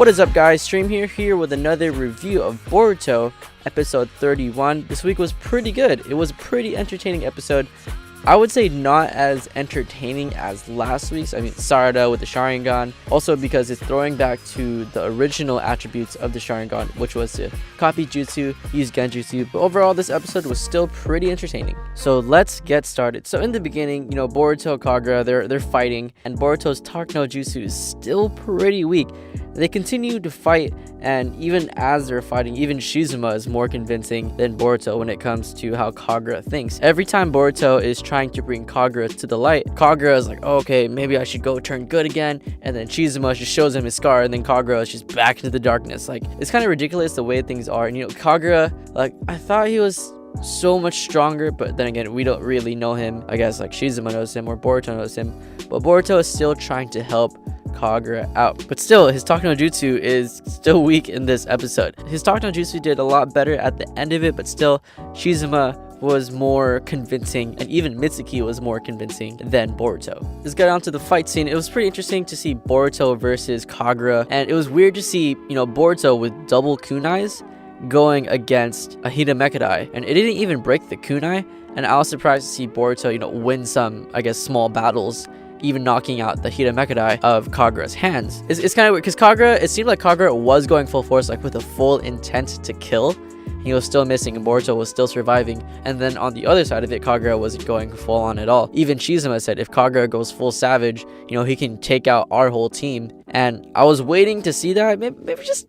What is up, guys? Stream here with another review of Boruto episode 31. This week was pretty good. It was a pretty entertaining episode. I would say not as entertaining as last week's. I mean, Sarada with the Sharingan. Also because it's throwing back to the original attributes of the Sharingan, which was to copy jutsu, use genjutsu. But overall, this episode was still pretty entertaining. So let's get started. So in the beginning, Boruto, Kagura, they're fighting, and Boruto's Talk no Jutsu is still pretty weak. They continue to fight, and even as they're fighting, even Shizuma is more convincing than Boruto when it comes to how Kagura thinks. Every time Boruto is trying to bring Kagura to the light, Kagura is like, oh, okay, maybe I should go turn good again, and then Shizuma just shows him his scar, and then Kagura is just back into the darkness. Like, it's kind of ridiculous the way things are. And Kagura, like, I thought he was so much stronger, but then again, we don't really know him. I guess like Shizuma knows him or Boruto knows him, but Boruto is still trying to help Kagura out. But still, his Talk no Jutsu is still weak in this episode. His Talk no Jutsu did a lot better at the end of it, but still, Shizuma was more convincing, and even Mitsuki was more convincing than Boruto. Let's get on to the fight scene. It was pretty interesting to see Boruto versus Kagura, and it was weird to see, Boruto with double kunais going against a Hidamekadai, and it didn't even break the kunai, and I was surprised to see Boruto, win some, I guess, small battles, even knocking out the Hidamekadai of Kagura's hands. It's kind of weird, because Kagura, it seemed like Kagura was going full force, like with a full intent to kill. He was still missing, and Boruto was still surviving. And then on the other side of it, Kagura wasn't going full on at all. Even Shizuma said if Kagura goes full savage, he can take out our whole team. And I was waiting to see that. Maybe just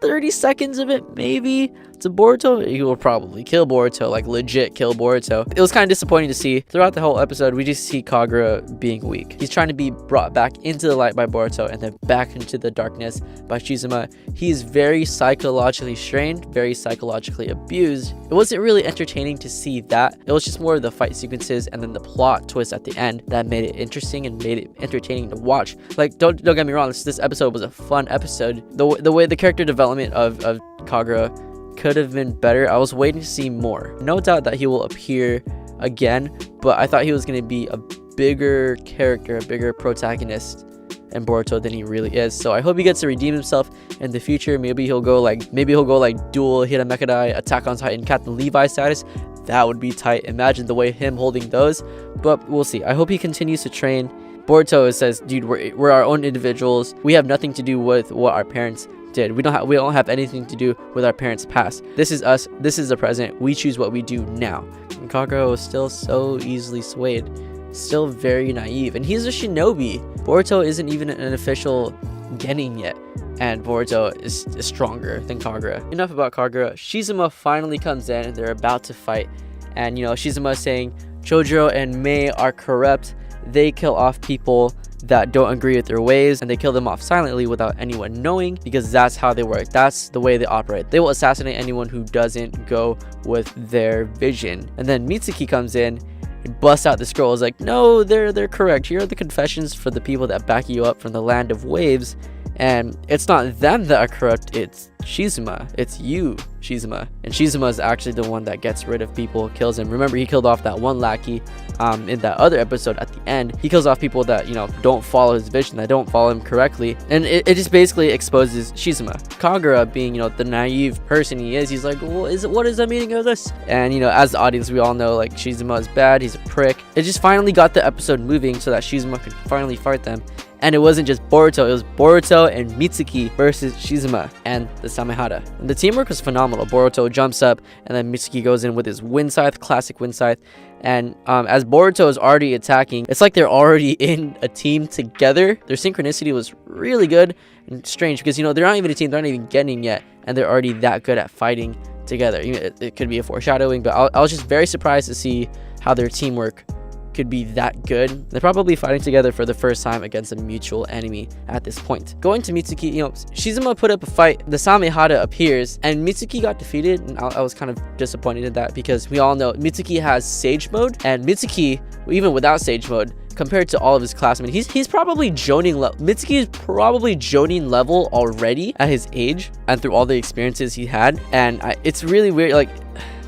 30 seconds of it, maybe. To Boruto, he will probably kill Boruto, like legit kill Boruto. It was kind of disappointing to see. Throughout the whole episode, we just see Kagura being weak. He's trying to be brought back into the light by Boruto and then back into the darkness by Shizuma. He's very psychologically strained, very psychologically abused. It wasn't really entertaining to see that. It was just more of the fight sequences and then the plot twist at the end that made it interesting and made it entertaining to watch. Like, don't get me wrong, this episode was a fun episode. The way the character development of Kagura could have been better. I was waiting to see more. No doubt that he will appear again, but I thought he was going to be a bigger character, a bigger protagonist in Boruto than he really is. So I hope he gets to redeem himself in the future. Maybe he'll go like dual Hidamekadai, Attack on Titan, Captain Levi status. That would be tight. Imagine the way him holding those. But we'll see. I hope he continues to train. Boruto says, dude, we're our own individuals. We have nothing to do with what our parents did. We don't have anything to do with our parents' past. This is us. This is the present. We choose what we do now. And Kagura was still so easily swayed, still very naive, and he's a shinobi. Boruto isn't even an official genin yet, and Boruto is stronger than Kagura. Enough about Kagura. Shizuma finally comes in, and they're about to fight. And Shizuma is saying Chojuro and Mei are corrupt. They kill off people that don't agree with their ways, and they kill them off silently without anyone knowing, because that's how they work. That's the way they operate. They will assassinate anyone who doesn't go with their vision. And then Mitsuki comes in and busts out the scrolls like, no, they're correct. Here are the confessions for the people that back you up from the land of waves, and it's not them that are corrupt, it's Shizuma. It's you, Shizuma. And Shizuma is actually the one that gets rid of people, kills him. Remember, he killed off that one lackey in that other episode at the end. He kills off people that, don't follow his vision, that don't follow him correctly. And it just basically exposes Shizuma. Kagura, being, the naive person he is, he's like, well, what is the meaning of this? And, as the audience, we all know, like, Shizuma is bad, he's a prick. It just finally got the episode moving so that Shizuma could finally fight them. And it wasn't just Boruto, it was Boruto and Mitsuki versus Shizuma and the Samehada. And the teamwork was phenomenal. Boruto jumps up, and then Mitsuki goes in with his wind scythe, classic wind scythe. And as Boruto is already attacking, it's like they're already in a team together. Their synchronicity was really good and strange, because they're not even a team, they're not even getting yet, and they're already that good at fighting together. It could be a foreshadowing, but I was just very surprised to see how their teamwork could be that good. They're probably fighting together for the first time against a mutual enemy at this point. Going to Mitsuki, Shizuma put up a fight, the Samehada appears, and Mitsuki got defeated, and I was kind of disappointed in that, because we all know Mitsuki has Sage Mode, and Mitsuki, even without Sage Mode, compared to all of his classmates, he's probably Jonin level. Mitsuki is probably Jonin level already at his age and through all the experiences he had, and it's really weird. Like,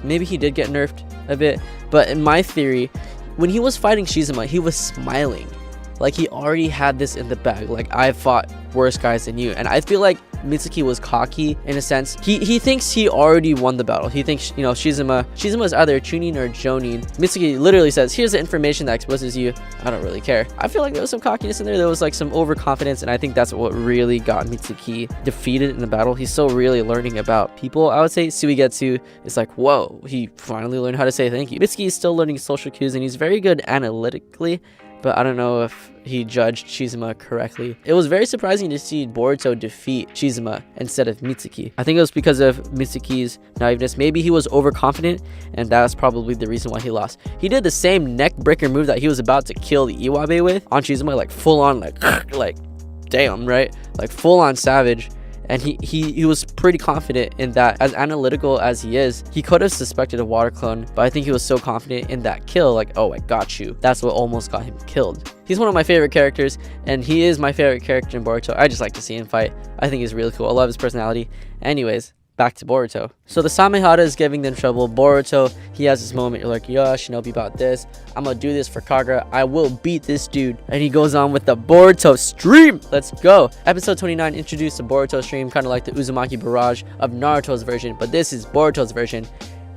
maybe he did get nerfed a bit, but in my theory, when he was fighting Shizuma, he was smiling. Like, he already had this in the bag. Like, I've fought worse guys than you. And I feel like Mitsuki was cocky in a sense. He thinks he already won the battle. He thinks, you know, Shizuma's either Chunin or Jonin. Mitsuki literally says, here's the information that exposes you. I don't really care. I feel like there was some cockiness in there. There was like some overconfidence, and I think that's what really got Mitsuki defeated in the battle. He's still really learning about people. I would say Suigetsu is like, whoa, he finally learned how to say thank you. Mitsuki is still learning social cues, and he's very good analytically, but I don't know if he judged Shizuma correctly. It was very surprising to see Boruto defeat Shizuma instead of Mitsuki. I think it was because of Mitsuki's naiveness. Maybe he was overconfident, and that's probably the reason why he lost. He did the same neck breaker move that he was about to kill the Iwabe with on Shizuma, like full on, like damn, right? Like full on savage. And he was pretty confident in that. As analytical as he is, he could have suspected a water clone, but I think he was so confident in that kill, like, oh, I got you. That's what almost got him killed. He's one of my favorite characters, and he is my favorite character in Boruto. I just like to see him fight. I think he's really cool. I love his personality. Anyways, back to Boruto. So the Samehada is giving them trouble. Boruto, he has this moment. You're like, yeah, Shinobi about this. I'm gonna do this for Kagura. I will beat this dude. And he goes on with the Boruto stream. Let's go. Episode 29 introduced the Boruto stream, kind of like the Uzumaki barrage of Naruto's version, but this is Boruto's version.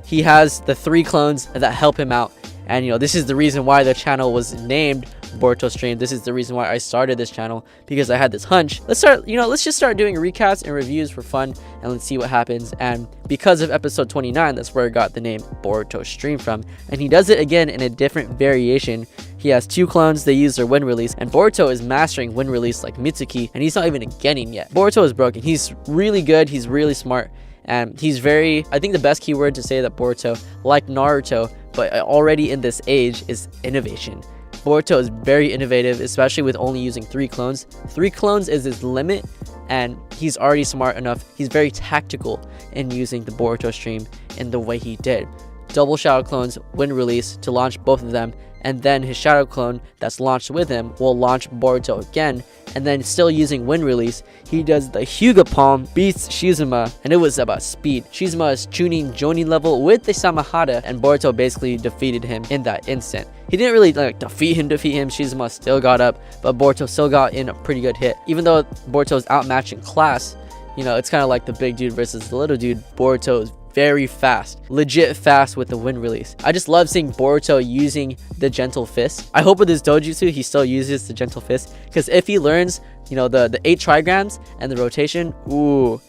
He has the 3 clones that help him out. And, you know, this is the reason why the channel was named Boruto Stream. This is the reason why I started this channel, because I had this hunch. Let's just start doing recaps and reviews for fun, and let's see what happens. And because of episode 29, that's where I got the name Boruto Stream from. And he does it again in a different variation. He has 2 clones, they use their wind release, and Boruto is mastering wind release like Mitsuki, and he's not even a Genin yet. Boruto is broken. He's really good, he's really smart, and he's very, I think the best keyword to say that Boruto, like Naruto, but already in this age, is innovation. Boruto is very innovative, especially with only using 3 clones. 3 clones is his limit, and he's already smart enough. He's very tactical in using the Boruto stream in the way he did. Double shadow clones, wind release to launch both of them, and then his shadow clone that's launched with him will launch Boruto again, and then still using wind release, he does the Hyuga Palm, beats Shizuma, and it was about speed. Shizuma is Chunin Jonin level with the Samehada, and Boruto basically defeated him in that instant. He didn't really like defeat him. Shizuma still got up, but Boruto still got in a pretty good hit. Even though Boruto's outmatched in class, you know, it's kind of like the big dude versus the little dude. Boruto is very fast, legit fast with the wind release. I just love seeing Boruto using the gentle fist. I hope with his dojutsu he still uses the gentle fist, because if he learns, you know, the 8 trigrams and the rotation, ooh,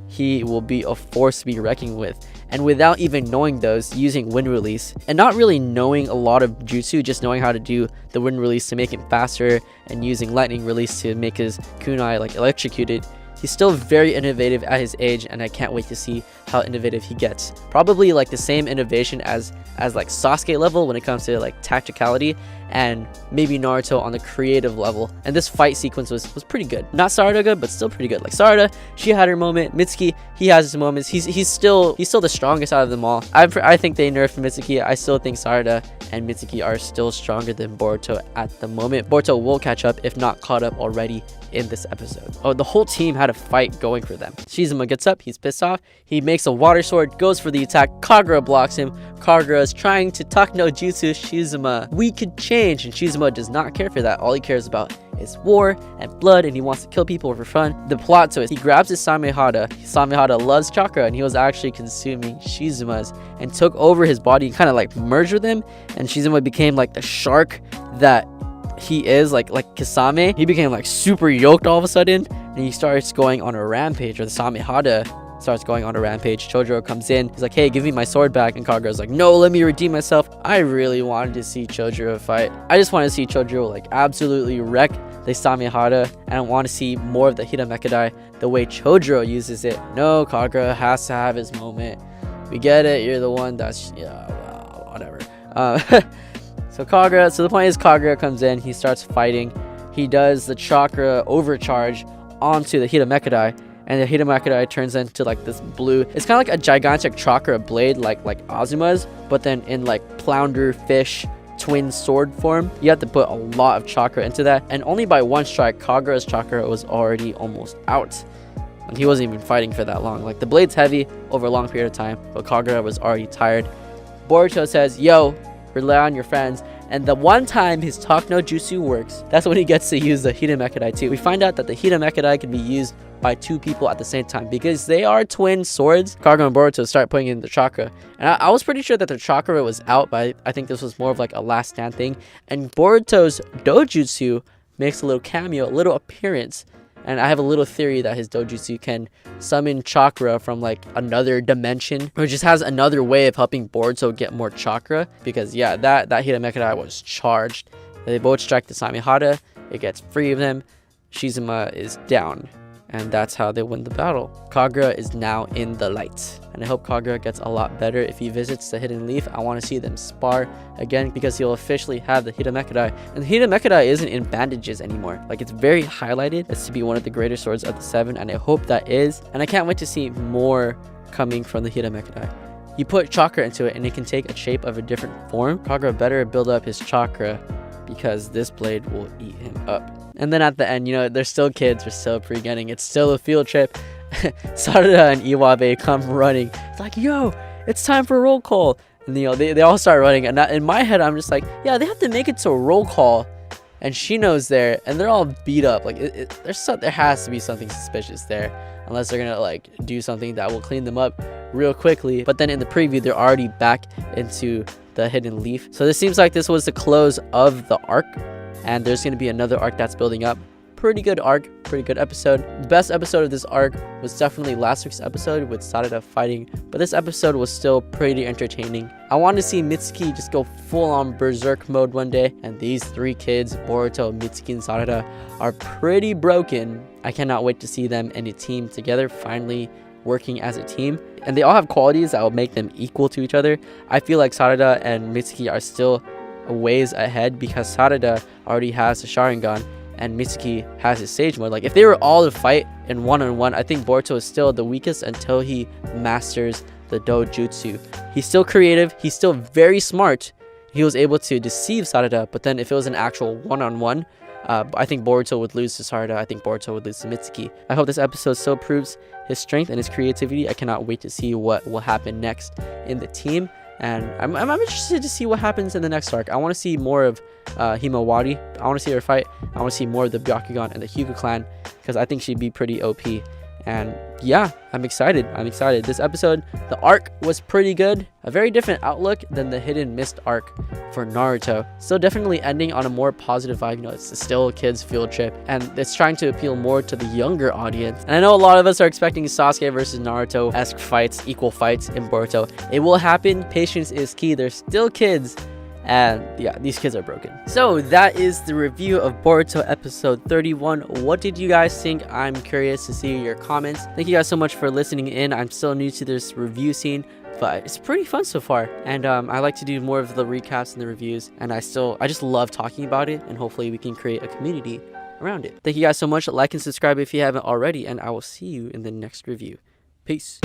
he will be a force to be reckoned with. And without even knowing those, using wind release and not really knowing a lot of jutsu, just knowing how to do the wind release to make him faster and using lightning release to make his kunai like electrocuted, he's still very innovative at his age, and I can't wait to see how innovative he gets. Probably like the same innovation as like Sasuke level when it comes to like tacticality, and maybe Naruto on the creative level. And this fight sequence was pretty good. Not Sarada good, but still pretty good. Like Sarada, she had her moment. Mitsuki, he has his moments. He's still the strongest out of them all. I think they nerfed Mitsuki. I still think Sarada and Mitsuki are still stronger than Boruto at the moment. Boruto will catch up, if not caught up already, in this episode. Oh, the whole team had a fight going for them. Shizuma gets up, he's pissed off, he makes a water sword, goes for the attack. Kagura blocks him. Kagura is trying to talk no jutsu Shizuma. We could change, and Shizuma does not care for that. All he cares about is war and blood, and he wants to kill people for fun. The plot twist, he grabs his Samehada. Samehada loves chakra, and he was actually consuming Shizuma's and took over his body and kind of like merged with him, and Shizuma became like the shark that he is, like Kasame. He became like super yoked all of a sudden, and he starts going on a rampage, or the Samehada starts going on a rampage. Chojuro comes in, he's like, hey, give me my sword back, and Kagura's like, no, let me redeem myself. I really wanted to see Chojuro fight. I just want to see Chojuro like absolutely wreck the Samehada, and I want to see more of the Hiramekadai the way Chojuro uses it. No, Kagura has to have his moment. We get it, you're the one that's, yeah, well, whatever. So the point is Kagura comes in, he starts fighting. He does the chakra overcharge onto the Hiramekadai, and the Hiramekadai turns into like this blue. It's kind of like a gigantic chakra blade like Azuma's, but then in like flounder fish twin sword form. You have to put a lot of chakra into that, and only by one strike Kagura's chakra was already almost out, and he wasn't even fighting for that long. Like, the blade's heavy over a long period of time, but Kagura was already tired. Boruto says, yo, rely on your friends, And the one time his Talk no Jutsu works, that's when he gets to use the Hiramekadai too. We find out that the Hiramekadai can be used by 2 people at the same time because they are twin swords. Kagura and Boruto start putting in the chakra, and I was pretty sure that the chakra was out, but I think this was more of like a last stand thing. And Boruto's dojutsu makes a little cameo, a little appearance, and I have a little theory that his dojutsu can summon chakra from like another dimension, or just has another way of helping Boruto get more chakra, because yeah, that Hiramekadai was charged. They both strike the Samihara, it gets free of them, Shizuma is down, and that's how they win the battle. Kagura is now in the light, and I hope Kagura gets a lot better if he visits the Hidden Leaf. I want to see them spar again because he'll officially have the Hiramekadai, and the Hiramekadai isn't in bandages anymore. Like, it's very highlighted. It's to be one of the greater swords of the 7, and I hope that is, and I can't wait to see more coming from the Hiramekadai. You put chakra into it and it can take a shape of a different form. Kagura better build up his chakra because this blade will eat him up. And then at the end, you know, they're still kids, they're still pre-getting, it's still a field trip. Sarada and Iwabe come running. It's like, yo, it's time for roll call. And you know, they all start running. And in my head, I'm just like, yeah, they have to make it to a roll call. And Shino's there, and they're all beat up. Like, there has to be something suspicious there, unless they're gonna like do something that will clean them up real quickly. But then in the preview, they're already back into the Hidden Leaf. So this seems like this was the close of the arc, and there's going to be another arc that's building up. Pretty good arc, pretty good episode. The best episode of this arc was definitely last week's episode with Sarada fighting, but this episode was still pretty entertaining. I want to see Mitsuki just go full on berserk mode one day, and these 3 kids, Boruto, Mitsuki, and Sarada, are pretty broken. I cannot wait to see them in a team together, finally working as a team. And they all have qualities that will make them equal to each other. I feel like Sarada and Mitsuki are still a ways ahead because Sarada already has the Sharingan and Mitsuki has his Sage mode. Like, if they were all to fight in one-on-one, I think Boruto is still the weakest until he masters the dojutsu. He's still creative, he's still very smart. He was able to deceive Sarada, but then if it was an actual one-on-one, I think Boruto would lose to Sarada. I think Boruto would lose to Mitsuki. I hope this episode still proves his strength and his creativity. I cannot wait to see what will happen next in the team. And I'm interested to see what happens in the next arc. I want to see more of Himawari. I want to see her fight. I want to see more of the Byakugan and the Hyuga clan, because I think she'd be pretty OP. And yeah, I'm excited. This episode, the arc was pretty good. A very different outlook than the Hidden Mist arc for Naruto. Still definitely ending on a more positive vibe. You know, it's still a kid's field trip, and it's trying to appeal more to the younger audience. And I know a lot of us are expecting Sasuke versus Naruto-esque fights, equal fights in Boruto. It will happen. Patience is key. They're still kids. And yeah, these kids are broken. So that is the review of Boruto episode 31. What did you guys think? I'm curious to see your comments. Thank you guys so much for listening in. I'm still new to this review scene, but it's pretty fun so far. And I like to do more of the recaps and the reviews. And I just love talking about it. And hopefully we can create a community around it. Thank you guys so much. Like and subscribe if you haven't already. And I will see you in the next review. Peace.